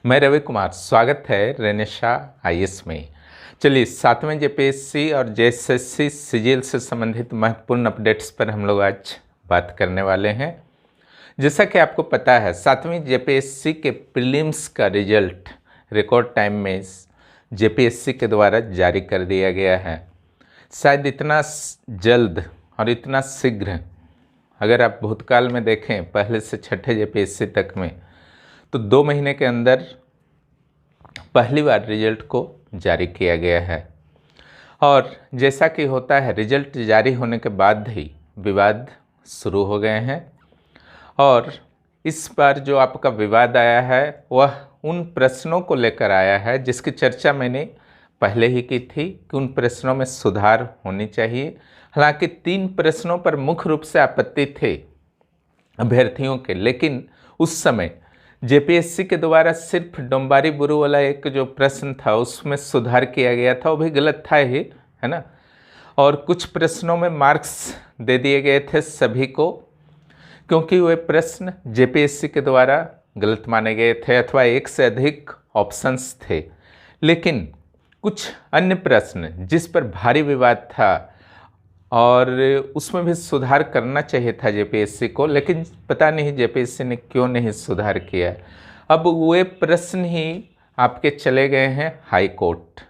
मैं रवि कुमार, स्वागत है रेनेशा आईएएस में। चलिए, 7वें जेपीएससी और जेएसएससी सीजीएल से संबंधित महत्वपूर्ण अपडेट्स पर हम लोग आज बात करने वाले हैं। जैसा कि आपको पता है, 7वीं जेपीएससी के प्रीलिम्स का रिजल्ट रिकॉर्ड टाइम में जेपीएससी के द्वारा जारी कर दिया गया है। शायद इतना जल्द और इतना शीघ्र अगर आप भूतकाल में देखें, पहले से छठे जेपीएससी तक में, तो 2 महीने के अंदर पहली बार रिजल्ट को जारी किया गया है। और जैसा कि होता है, रिजल्ट जारी होने के बाद ही विवाद शुरू हो गए हैं। और इस बार जो आपका विवाद आया है वह उन प्रश्नों को लेकर आया है जिसकी चर्चा मैंने पहले ही की थी कि उन प्रश्नों में सुधार होनी चाहिए। हालांकि 3 प्रश्नों पर मुख्य रूप से आपत्ति थे अभ्यर्थियों के, लेकिन उस समय जेपीएससी के द्वारा सिर्फ डोम्बारी बुरू वाला एक जो प्रश्न था उसमें सुधार किया गया था, वो भी गलत था ही, है ना। और कुछ प्रश्नों में मार्क्स दे दिए गए थे सभी को, क्योंकि वे प्रश्न जेपीएससी के द्वारा गलत माने गए थे अथवा एक से अधिक ऑप्शंस थे। लेकिन कुछ अन्य प्रश्न जिस पर भारी विवाद था और उसमें भी सुधार करना चाहिए था जेपीएससी को, लेकिन पता नहीं जेपीएससी ने क्यों नहीं सुधार किया। अब वे प्रश्न ही आपके चले गए हैं हाई कोर्ट,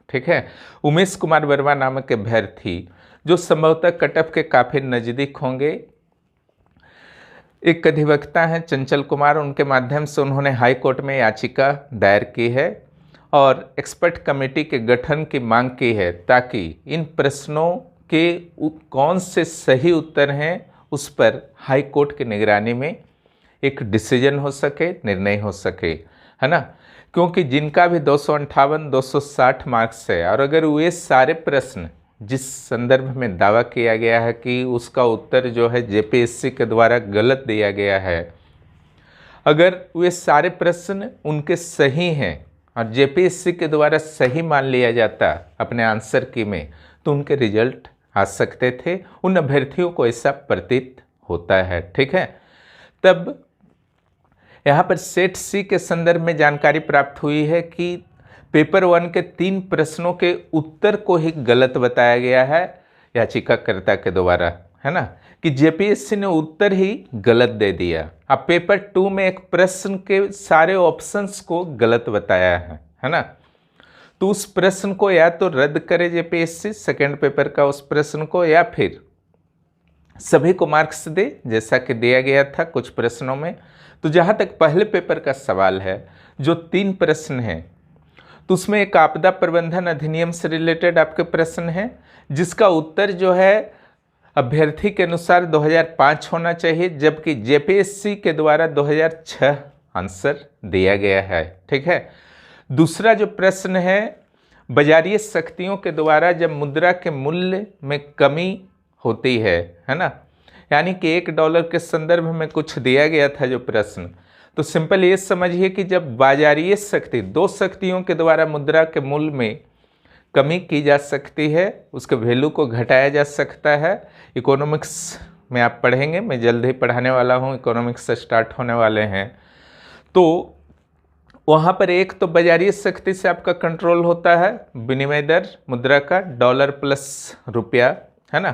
ठीक है। उमेश कुमार वर्मा नामक अभ्यर्थी जो संभवतः कटअफ के काफ़ी नज़दीक होंगे, एक अधिवक्ता हैं चंचल कुमार, उनके माध्यम से उन्होंने हाई कोर्ट में याचिका दायर की है और एक्सपर्ट कमेटी के गठन की मांग की है, ताकि इन प्रश्नों के कौन से सही उत्तर हैं उस पर हाई कोर्ट की निगरानी में एक डिसीजन हो सके, निर्णय हो सके, है ना। क्योंकि जिनका भी 258, 260 मार्क्स है, और अगर वे सारे प्रश्न जिस संदर्भ में दावा किया गया है कि उसका उत्तर जो है जेपीएससी के द्वारा गलत दिया गया है, अगर वे सारे प्रश्न उनके सही हैं और जेपीएससी के द्वारा सही मान लिया जाता अपने आंसर की में, तो उनके रिजल्ट आ सकते थे। उन अभ्यर्थियों को ऐसा प्रतीत होता है, ठीक है। तब यहाँ पर सेट सी के संदर्भ में जानकारी प्राप्त हुई है कि पेपर 1 के 3 प्रश्नों के उत्तर को ही गलत बताया गया है याचिकाकर्ता के द्वारा, है ना, कि जेपीएससी ने उत्तर ही गलत दे दिया। अब पेपर 2 में एक प्रश्न के सारे ऑप्शंस को गलत बताया है ना। तो उस प्रश्न को या तो रद्द करे जेपीएससी सेकेंड पेपर का उस प्रश्न को, या फिर सभी को मार्क्स दे जैसा कि दिया गया था कुछ प्रश्नों में। तो जहाँ तक पहले पेपर का सवाल है, जो 3 प्रश्न हैं, तो उसमें एक आपदा प्रबंधन अधिनियम से रिलेटेड आपके प्रश्न है, जिसका उत्तर जो है अभ्यर्थी के अनुसार 2005 होना चाहिए, जबकि जेपीएससी के द्वारा 2006 आंसर दिया गया है, ठीक है। दूसरा जो प्रश्न है, बाजारीय शक्तियों के द्वारा जब मुद्रा के मूल्य में कमी होती है ना, यानी कि $1 के संदर्भ में कुछ दिया गया था जो प्रश्न, तो सिंपल ये समझिए कि जब बाजारीय शक्ति, 2 शक्तियों के द्वारा मुद्रा के मूल्य में कमी की जा सकती है, उसके वैल्यू को घटाया जा सकता है। इकोनॉमिक्स में आप पढ़ेंगे, मैं जल्द ही पढ़ाने वाला हूँ, इकोनॉमिक्स से स्टार्ट होने वाले हैं। तो वहाँ पर एक तो बाजारीय शक्ति से आपका कंट्रोल होता है, विनिमय दर मुद्रा का $+ प्लस रुपया, है ना।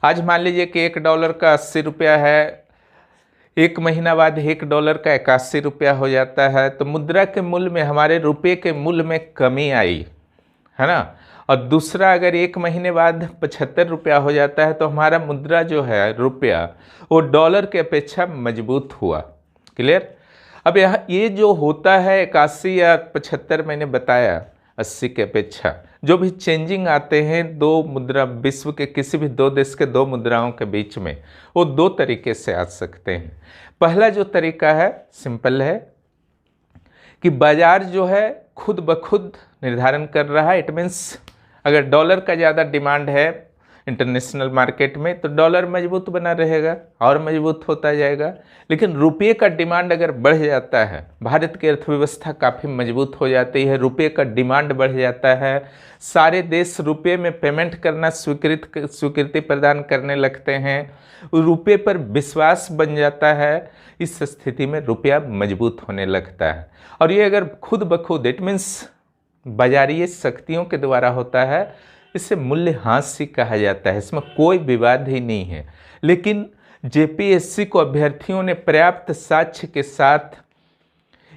आज मान लीजिए कि $1 का 80 रुपया है, 1 महीना बाद $1 का 81 रुपया हो जाता है, तो मुद्रा के मूल्य में, हमारे रुपये के मूल्य में कमी आई, है ना। और दूसरा, अगर 1 महीने बाद 75 रुपया हो जाता है, तो हमारा मुद्रा जो है रुपया, वो डॉलर के अपेक्षा मजबूत हुआ। क्लियर। अब यहाँ ये जो होता है 81 या 75, मैंने बताया 80 के अपेक्षा, जो भी चेंजिंग आते हैं 2 मुद्रा, विश्व के किसी भी 2 देश के 2 मुद्राओं के बीच में, वो 2 तरीके से आ सकते हैं। पहला जो तरीका है सिंपल है कि बाजार जो है खुद ब खुद निर्धारण कर रहा है। इट मीन्स अगर डॉलर का ज़्यादा डिमांड है इंटरनेशनल मार्केट में, तो डॉलर मजबूत बना रहेगा और मजबूत होता जाएगा। लेकिन रुपये का डिमांड अगर बढ़ जाता है, भारत की अर्थव्यवस्था काफ़ी मजबूत हो जाती है, रुपये का डिमांड बढ़ जाता है, सारे देश रुपये में पेमेंट करना स्वीकृति प्रदान करने लगते हैं, रुपये पर विश्वास बन जाता है। इस स्थिति में रुपया मजबूत होने लगता है, और ये अगर खुद ब खुद, इट मीन्स बाजारीय शक्तियों के द्वारा होता है, इसे मूल्यह्रास कहा जाता है, इसमें कोई विवाद ही नहीं है। लेकिन जेपीएससी को अभ्यर्थियों ने पर्याप्त साक्ष्य के साथ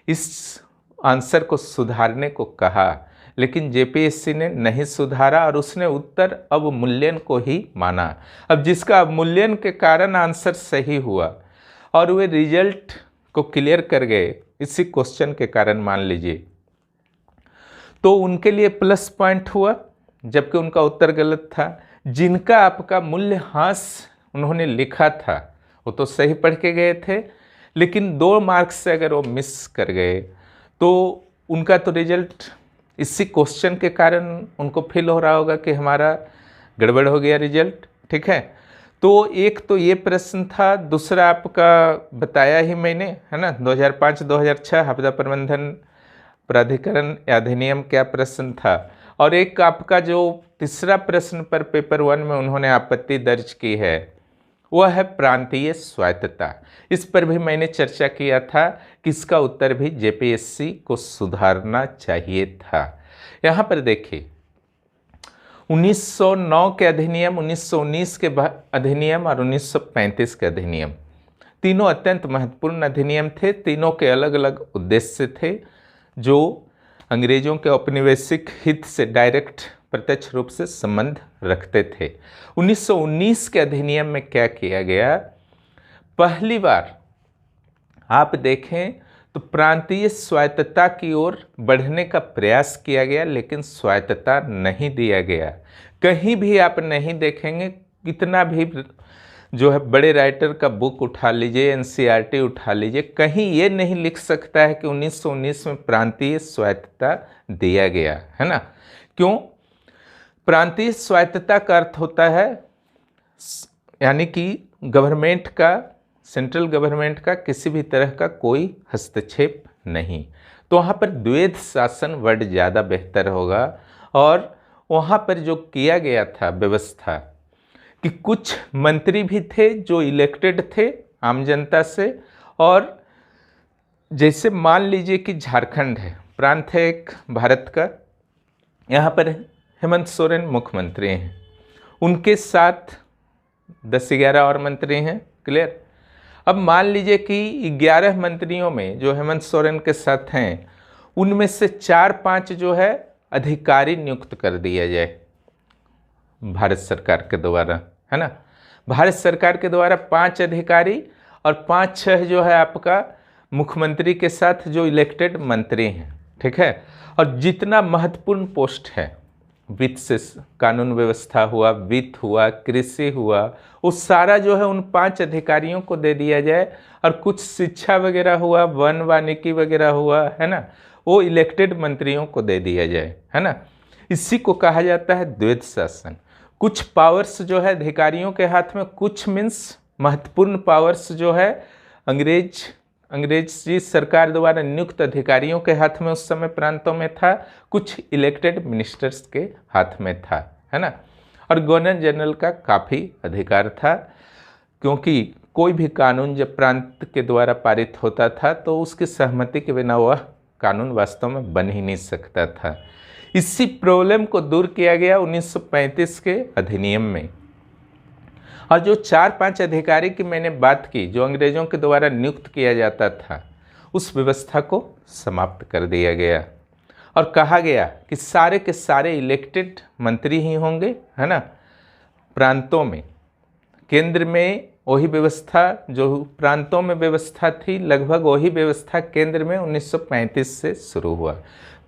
इस आंसर को सुधारने को कहा, लेकिन जेपीएससी ने नहीं सुधारा और उसने उत्तर अवमूल्यन को ही माना। अब जिसका अवमूल्यन के कारण आंसर सही हुआ और वे रिजल्ट को क्लियर कर गए इसी क्वेश्चन के कारण, मान लीजिए, तो उनके लिए प्लस पॉइंट हुआ, जबकि उनका उत्तर गलत था। जिनका आपका मूल्यह्रास उन्होंने लिखा था वो तो सही पढ़ के गए थे, लेकिन 2 मार्क्स से अगर वो मिस कर गए तो उनका तो रिजल्ट इसी क्वेश्चन के कारण उनको फील हो रहा होगा कि हमारा गड़बड़ हो गया रिजल्ट। ठीक है, तो एक तो ये प्रश्न था। दूसरा आपका बताया ही मैंने, है ना, 2005-2006 आपदा प्रबंधन प्राधिकरण अधिनियम क्या प्रश्न था। और एक आपका जो तीसरा प्रश्न पर पेपर 1 में उन्होंने आपत्ति दर्ज की है वह है प्रांतीय स्वायत्तता। इस पर भी मैंने चर्चा किया था कि इसका उत्तर भी जेपीएससी को सुधारना चाहिए था। यहाँ पर देखिए, 1909 के अधिनियम, 1919 के अधिनियम और 1935 के अधिनियम, तीनों अत्यंत महत्वपूर्ण अधिनियम थे। तीनों के अलग अलग उद्देश्य थे जो अंग्रेजों के औपनिवेशिक हित से डायरेक्ट, प्रत्यक्ष रूप से संबंध रखते थे। 1919 के अधिनियम में क्या किया गया, पहली बार आप देखें तो प्रांतीय स्वायत्तता की ओर बढ़ने का प्रयास किया गया, लेकिन स्वायत्तता नहीं दिया गया। कहीं भी आप नहीं देखेंगे, कितना भी जो है बड़े राइटर का बुक उठा लीजिए, एनसीईआरटी उठा लीजिए, कहीं ये नहीं लिख सकता है कि 1919 में प्रांतीय स्वायत्तता दिया गया है ना। क्यों? प्रांतीय स्वायत्तता का अर्थ होता है यानी कि गवर्नमेंट का, सेंट्रल गवर्नमेंट का किसी भी तरह का कोई हस्तक्षेप नहीं। तो वहाँ पर द्वैध शासन वर्ड ज़्यादा बेहतर होगा। और वहाँ पर जो किया गया था व्यवस्था कि कुछ मंत्री भी थे जो इलेक्टेड थे आम जनता से, और जैसे मान लीजिए कि झारखंड है, प्रांत है एक भारत का, यहाँ पर हेमंत सोरेन मुख्यमंत्री हैं, उनके साथ 10-11 और मंत्री हैं, क्लियर। अब मान लीजिए कि 11 मंत्रियों में जो हेमंत सोरेन के साथ हैं उनमें से 4-5 जो है अधिकारी नियुक्त कर दिया जाए भारत सरकार के द्वारा, है ना। भारत सरकार के द्वारा 5 अधिकारी और 5-6 जो है आपका मुख्यमंत्री के साथ जो इलेक्टेड मंत्री हैं, ठीक है। और जितना महत्वपूर्ण पोस्ट है, वित्त से कानून व्यवस्था हुआ, वित्त हुआ, कृषि हुआ, वो सारा जो है उन 5 अधिकारियों को दे दिया जाए। और कुछ शिक्षा वगैरह हुआ, वन वानिकी वगैरह हुआ, है ना, वो इलेक्टेड मंत्रियों को दे दिया जाए, है ना। इसी को कहा जाता है द्वैध शासन। कुछ पावर्स जो है अधिकारियों के हाथ में, कुछ मीन्स महत्वपूर्ण पावर्स जो है अंग्रेजी सरकार द्वारा नियुक्त अधिकारियों के हाथ में उस समय प्रांतों में था, कुछ इलेक्टेड मिनिस्टर्स के हाथ में था, है ना। और गवर्नर जनरल का काफ़ी अधिकार था, क्योंकि कोई भी कानून जब प्रांत के द्वारा पारित होता था तो उसकी सहमति के बिना वह कानून वास्तव में बन ही नहीं सकता था। इसी प्रॉब्लम को दूर किया गया 1935 के अधिनियम में। और जो 4-5 अधिकारी की मैंने बात की जो अंग्रेजों के द्वारा नियुक्त किया जाता था, उस व्यवस्था को समाप्त कर दिया गया और कहा गया कि सारे के सारे इलेक्टेड मंत्री ही होंगे, है ना, प्रांतों में। केंद्र में वही व्यवस्था जो प्रांतों में व्यवस्था थी, लगभग वही व्यवस्था केंद्र में 1935 से शुरू हुआ।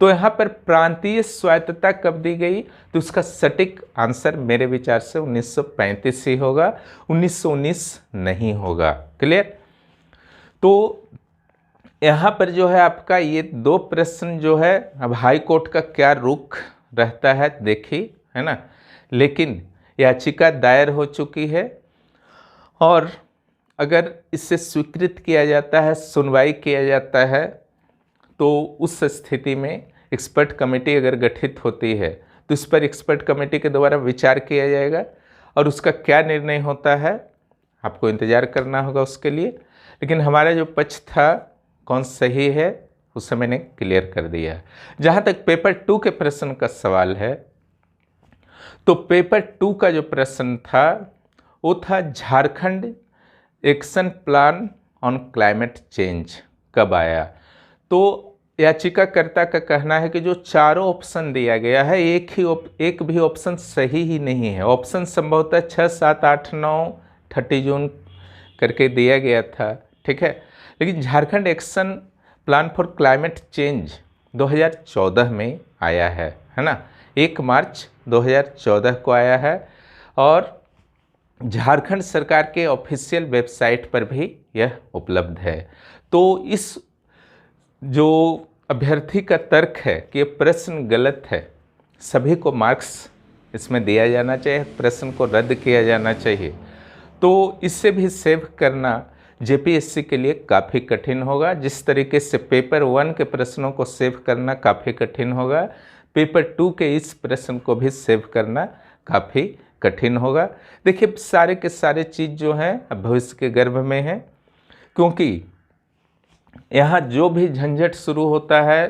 तो यहाँ पर प्रांतीय स्वायत्तता कब दी गई, तो उसका सटीक आंसर मेरे विचार से 1935 ही होगा, 1919 नहीं होगा, क्लियर। तो यहाँ पर जो है आपका ये 2 प्रश्न जो है, अब हाई कोर्ट का क्या रुख रहता है देखिए, है ना। लेकिन याचिका दायर हो चुकी है और अगर इसे स्वीकृत किया जाता है, सुनवाई किया जाता है, तो उस स्थिति में एक्सपर्ट कमेटी अगर गठित होती है तो इस पर एक्सपर्ट कमेटी के द्वारा विचार किया जाएगा और उसका क्या निर्णय होता है आपको इंतज़ार करना होगा उसके लिए। लेकिन हमारा जो पक्ष था कौन सही है उसे मैंने क्लियर कर दिया। जहाँ तक पेपर 2 के प्रश्न का सवाल है, तो पेपर 2 का जो प्रश्न था वो था Jharkhand action plan on climate change कब आया। तो याचिकाकर्ता का कहना है कि जो चारों ऑप्शन दिया गया है एक भी ऑप्शन सही ही नहीं है। ऑप्शन संभवतः 6, 7, 8, 9, 30 जून करके दिया गया था, ठीक है। लेकिन Jharkhand action plan for climate change 2014 में आया है ना, 1 मार्च 2014 को आया है और झारखंड सरकार के ऑफिशियल वेबसाइट पर भी यह उपलब्ध है। तो इस जो अभ्यर्थी का तर्क है कि ये प्रश्न गलत है, सभी को मार्क्स इसमें दिया जाना चाहिए, प्रश्न को रद्द किया जाना चाहिए, तो इससे भी सेव करना जेपीएससी के लिए काफ़ी कठिन होगा। जिस तरीके से पेपर 1 के प्रश्नों को सेव करना काफ़ी कठिन होगा, पेपर 2 के इस प्रश्न को भी सेव करना काफ़ी कठिन होगा। देखिए सारे के सारे चीज़ जो हैं भविष्य के गर्भ में हैं, क्योंकि यहाँ जो भी झंझट शुरू होता है,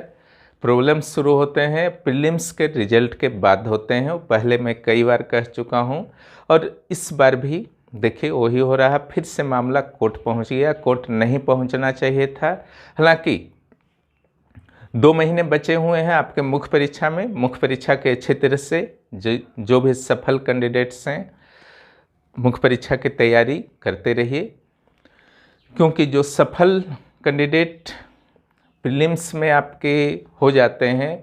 प्रॉब्लम्स शुरू होते हैं प्रीलिम्स के रिजल्ट के बाद होते हैं। पहले मैं कई बार कह चुका हूँ और इस बार भी देखिए वही हो रहा है। फिर से मामला कोर्ट पहुँच गया, कोर्ट नहीं पहुँचना चाहिए था। हालांकि 2 महीने बचे हुए हैं आपके मुख्य परीक्षा में। मुख्य परीक्षा के अच्छे तरह से जो भी सफल कैंडिडेट्स हैं मुख्य परीक्षा की तैयारी करते रहिए, क्योंकि जो सफल कैंडिडेट प्रीलिम्स में आपके हो जाते हैं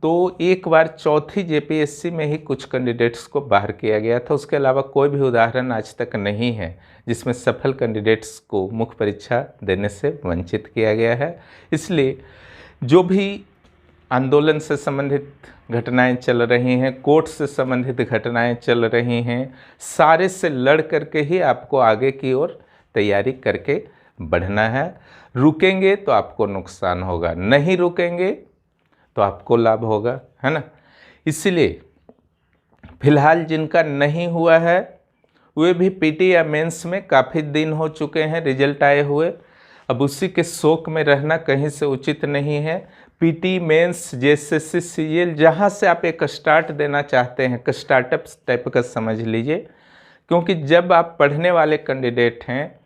तो एक बार चौथी जेपीएससी में ही कुछ कैंडिडेट्स को बाहर किया गया था। उसके अलावा कोई भी उदाहरण आज तक नहीं है जिसमें सफल कैंडिडेट्स को मुख्य परीक्षा देने से वंचित किया गया है। इसलिए जो भी आंदोलन से संबंधित घटनाएं चल रही हैं, कोर्ट से संबंधित घटनाएं चल रही हैं, सारे से लड़ करके ही आपको आगे की ओर तैयारी करके बढ़ना है। रुकेंगे तो आपको नुकसान होगा, नहीं रुकेंगे तो आपको लाभ होगा, है ना। इसलिए फिलहाल जिनका नहीं हुआ है वे भी पीटी या मेंस में काफ़ी दिन हो चुके हैं रिजल्ट आए हुए, अब उसी के शोक में रहना कहीं से उचित नहीं है। पीटी मेंस जेएसएससी सीजीएल जहाँ से आप एक स्टार्ट देना चाहते हैं, एक स्टार्टअप टाइप का समझ लीजिए, क्योंकि जब आप पढ़ने वाले कैंडिडेट हैं,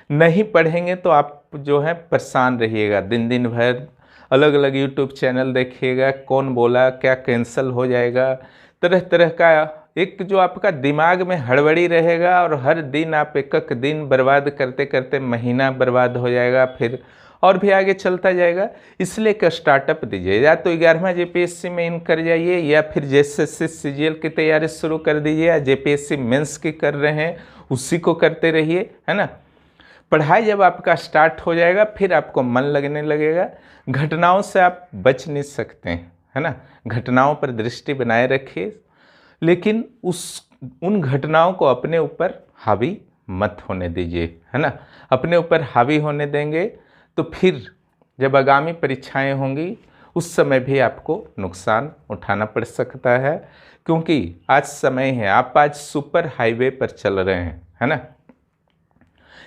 नहीं पढ़ेंगे तो आप जो है परेशान रहिएगा। दिन दिन भर अलग अलग यूट्यूब चैनल देखिएगा, कौन बोला क्या कैंसिल हो जाएगा, तरह तरह का एक जो आपका दिमाग में हड़बड़ी रहेगा और हर दिन आप एक एक दिन बर्बाद करते करते महीना बर्बाद हो जाएगा, फिर और भी आगे चलता जाएगा। इसलिए एक स्टार्टअप दीजिए, या तो 11वां जेपीएससी में इन कर जाइए या फिर जेएसएससी सीजीएल की तैयारी शुरू कर दीजिए, या जेपीएससी मेंस की कर रहे हैं उसी को करते रहिए, है ना। पढ़ाई जब आपका स्टार्ट हो जाएगा फिर आपको मन लगने लगेगा। घटनाओं से आप बच नहीं सकते हैं, है ना। घटनाओं पर दृष्टि बनाए रखिए, लेकिन उन घटनाओं को अपने ऊपर हावी मत होने दीजिए, है ना। अपने ऊपर हावी होने देंगे तो फिर जब आगामी परीक्षाएं होंगी उस समय भी आपको नुकसान उठाना पड़ सकता है, क्योंकि आज समय है, आप आज सुपर हाईवे पर चल रहे हैं, है ना।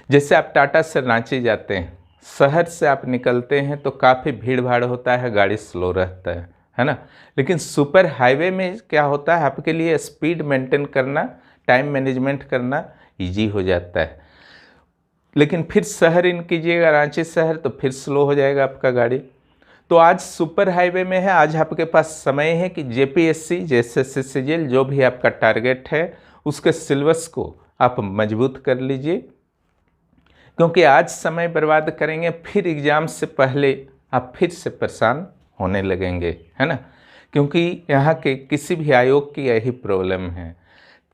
जैसे आप टाटा से रांची जाते हैं, शहर से आप निकलते हैं तो काफ़ी भीड़ भाड़ होता है, गाड़ी स्लो रहता है ना। लेकिन सुपर हाईवे में क्या होता है, आपके लिए स्पीड मेंटेन करना, टाइम मैनेजमेंट करना इजी हो जाता है। लेकिन फिर शहर इन कीजिएगा, रांची शहर, तो फिर स्लो हो जाएगा आपका गाड़ी। तो आज सुपर हाईवे में है, आज आपके पास समय है कि जेपीएससी जेएसएससी सीजीएल जो भी आपका टारगेट है उसके सिलेबस को आप मजबूत कर लीजिए, क्योंकि आज समय बर्बाद करेंगे फिर एग्ज़ाम से पहले आप फिर से परेशान होने लगेंगे, है ना। क्योंकि यहाँ के किसी भी आयोग की यही प्रॉब्लम है,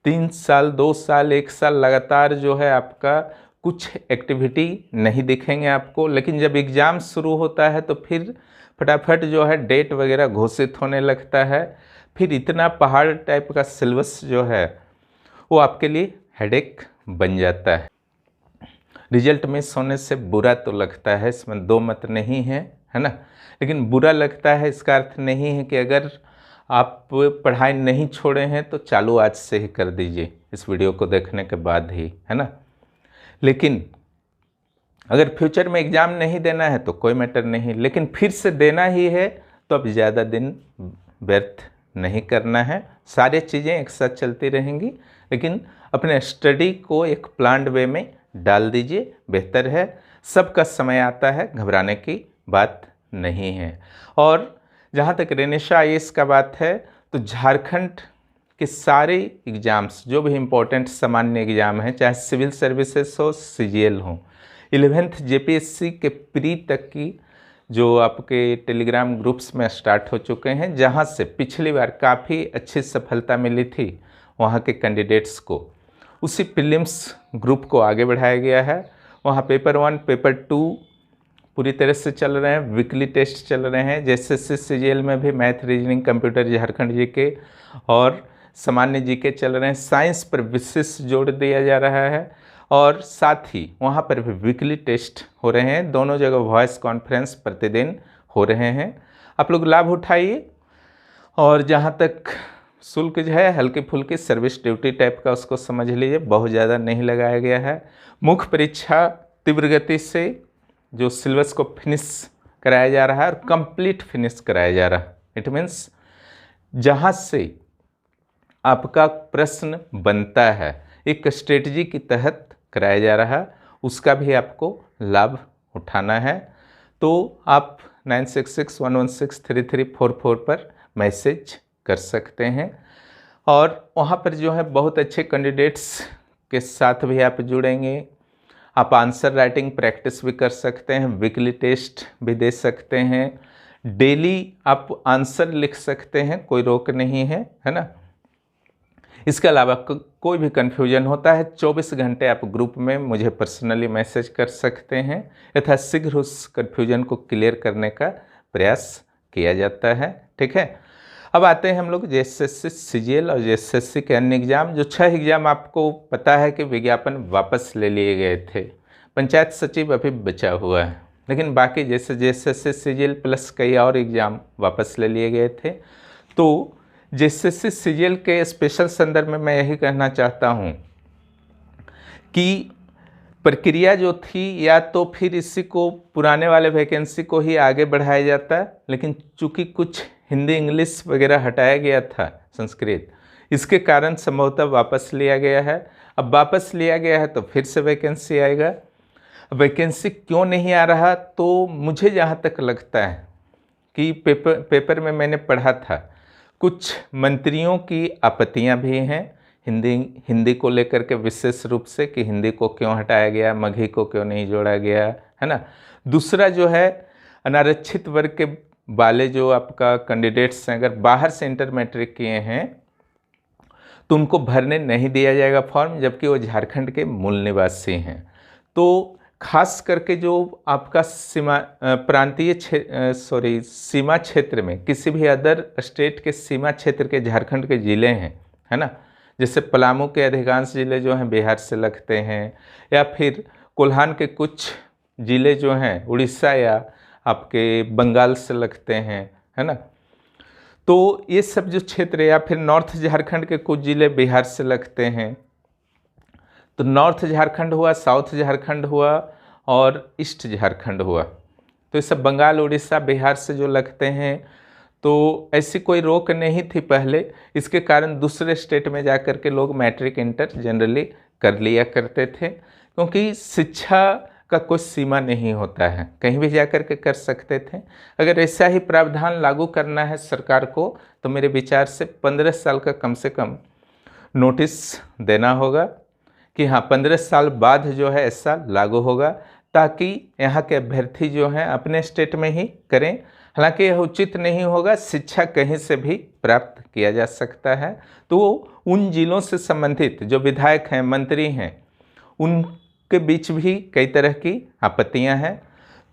3 साल 2 साल 1 साल लगातार जो है आपका कुछ एक्टिविटी नहीं दिखेंगे आपको, लेकिन जब एग्ज़ाम शुरू होता है तो फिर फटाफट जो है डेट वगैरह घोषित होने लगता है, फिर इतना पहाड़ टाइप का सिलेबस जो है वो आपके लिए हेडेक बन जाता है। रिजल्ट मिस होने से बुरा तो लगता है, इसमें दो मत नहीं है ना, लेकिन बुरा लगता है इसका अर्थ नहीं है कि अगर आप पढ़ाई नहीं छोड़े हैं तो चालू आज से ही कर दीजिए इस वीडियो को देखने के बाद ही, है ना। लेकिन अगर फ्यूचर में एग्ज़ाम नहीं देना है तो कोई मैटर नहीं, लेकिन फिर से देना ही है तो अब ज़्यादा दिन व्यर्थ नहीं करना है। सारी चीज़ें एक साथ चलती रहेंगी, लेकिन अपने स्टडी को एक प्लान्ड वे में डाल दीजिए, बेहतर है। सबका समय आता है, घबराने की बात नहीं है। और जहाँ तक रेनिशा IAS का बात है तो झारखंड के सारे एग्ज़ाम्स जो भी इम्पोर्टेंट सामान्य एग्ज़ाम हैं, चाहे सिविल सर्विसेज हो, CGL हो, 11th JPSC के प्री तक की जो आपके टेलीग्राम ग्रुप्स में स्टार्ट हो चुके हैं, जहां से पिछली बार काफ़ी अच्छी सफलता मिली थी वहां के कैंडिडेट्स को, उसी प्रीलिम्स ग्रुप को आगे बढ़ाया गया है। वहां पेपर 1, पेपर 2 पूरी तरह से चल रहे हैं, वीकली टेस्ट चल रहे हैं। जैसे CGL में भी math, reasoning, computer, Jharkhand GK और सामान्य GK चल रहे हैं। साइंस पर विशेष जोर दिया जा रहा है और साथ ही वहाँ पर भी वीकली टेस्ट हो रहे हैं। दोनों जगह वॉइस कॉन्फ्रेंस प्रतिदिन हो रहे हैं। आप लोग लाभ उठाइए। और जहाँ तक शुल्क जो है हल्की फुल्की सर्विस ड्यूटी टाइप का, उसको समझ लीजिए, बहुत ज़्यादा नहीं लगाया गया है। मुख्य परीक्षा तीव्र गति से जो सिलेबस को फिनिश कराया जा रहा है और कंप्लीट फिनिश कराया जा रहा है। इट मीन्स जहाँ से आपका प्रश्न बनता है एक स्ट्रेटजी के तहत कराया जा रहा है, उसका भी आपको लाभ उठाना है। तो आप 9661163344 पर मैसेज कर सकते हैं और वहाँ पर जो है बहुत अच्छे कैंडिडेट्स के साथ भी आप जुड़ेंगे। आप आंसर राइटिंग प्रैक्टिस भी कर सकते हैं, वीकली टेस्ट भी दे सकते हैं, डेली आप आंसर लिख सकते हैं, कोई रोक नहीं है ना। इसके अलावा कोई भी कन्फ्यूजन होता है 24 घंटे आप ग्रुप में मुझे पर्सनली मैसेज कर सकते हैं। यथाशीघ्र उस कन्फ्यूजन को क्लियर करने का प्रयास किया जाता है। ठीक है, अब आते हैं हम लोग JSSC CGL और JSSC के अन्य एग्जाम। जो 6 एग्जाम आपको पता है कि विज्ञापन वापस ले लिए गए थे, पंचायत सचिव अभी बचा हुआ है, लेकिन बाकी जैसे JSSC CGL प्लस कई और एग्जाम वापस ले लिए गए थे। तो JSSC CGL के स्पेशल संदर्भ में मैं यही कहना चाहता हूँ कि प्रक्रिया जो थी, या तो फिर इसी को पुराने वाले वैकेंसी को ही आगे बढ़ाया जाता है, लेकिन चूंकि कुछ हिंदी इंग्लिश वगैरह हटाया गया था, संस्कृत, इसके कारण संभवतः वापस लिया गया है। अब वापस लिया गया है तो फिर से वैकेंसी आएगा। वैकेंसी क्यों नहीं आ रहा, तो मुझे जहाँ तक लगता है कि पेपर में मैंने पढ़ा था, कुछ मंत्रियों की आपत्तियाँ भी हैं हिंदी को लेकर के, विशेष रूप से कि हिंदी को क्यों हटाया गया, मगही को क्यों नहीं जोड़ा गया, है ना। दूसरा जो है, अनारक्षित वर्ग के वाले जो आपका कैंडिडेट्स हैं, अगर बाहर से इंटर मैट्रिक किए हैं तो उनको भरने नहीं दिया जाएगा फॉर्म, जबकि वो झारखंड के मूल निवासी हैं। तो खास करके जो आपका सीमा क्षेत्र में, किसी भी अदर स्टेट के सीमा क्षेत्र के झारखंड के ज़िले हैं, है ना, जैसे पलामू के अधिकांश ज़िले जो हैं बिहार से लगते हैं, या फिर कोल्हान के कुछ ज़िले जो हैं उड़ीसा या आपके बंगाल से लगते हैं, है ना। तो ये सब जो क्षेत्र, या फिर नॉर्थ झारखंड के कुछ ज़िले बिहार से लगते हैं, तो नॉर्थ झारखंड हुआ, साउथ झारखंड हुआ और ईस्ट झारखंड हुआ, तो ये सब बंगाल, उड़ीसा, बिहार से जो लगते हैं। तो ऐसी कोई रोक नहीं थी पहले, इसके कारण दूसरे स्टेट में जा कर के लोग मैट्रिक इंटर जनरली कर लिया करते थे, क्योंकि शिक्षा का कोई सीमा नहीं होता है, कहीं भी जा कर के कर सकते थे। अगर ऐसा ही प्रावधान लागू करना है सरकार को, तो मेरे विचार से 15 साल का कम से कम नोटिस देना होगा कि हाँ 15 साल बाद जो है ऐसा लागू होगा, ताकि यहाँ के अभ्यर्थी जो हैं अपने स्टेट में ही करें। हालांकि यह उचित नहीं होगा, शिक्षा कहीं से भी प्राप्त किया जा सकता है। तो उन जिलों से संबंधित जो विधायक हैं, मंत्री हैं, उनके बीच भी कई तरह की आपत्तियां हैं,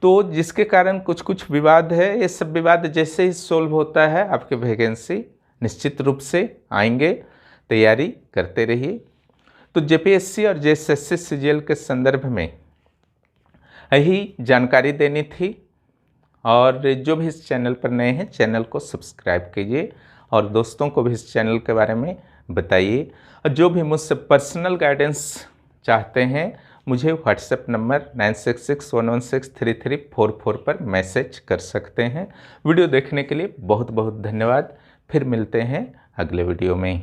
तो जिसके कारण कुछ कुछ विवाद है। ये सब विवाद जैसे ही सोल्व होता है, आपके वैकेंसी निश्चित रूप से आएंगे, तैयारी करते रहिए। तो जेपीएससी और जेएसएससी सीजीएल के संदर्भ में यही जानकारी देनी थी। और जो भी इस चैनल पर नए हैं, चैनल को सब्सक्राइब कीजिए और दोस्तों को भी इस चैनल के बारे में बताइए। और जो भी मुझसे पर्सनल गाइडेंस चाहते हैं, मुझे व्हाट्सएप नंबर 9661163344 पर मैसेज कर सकते हैं। वीडियो देखने के लिए बहुत बहुत धन्यवाद। फिर मिलते हैं अगले वीडियो में।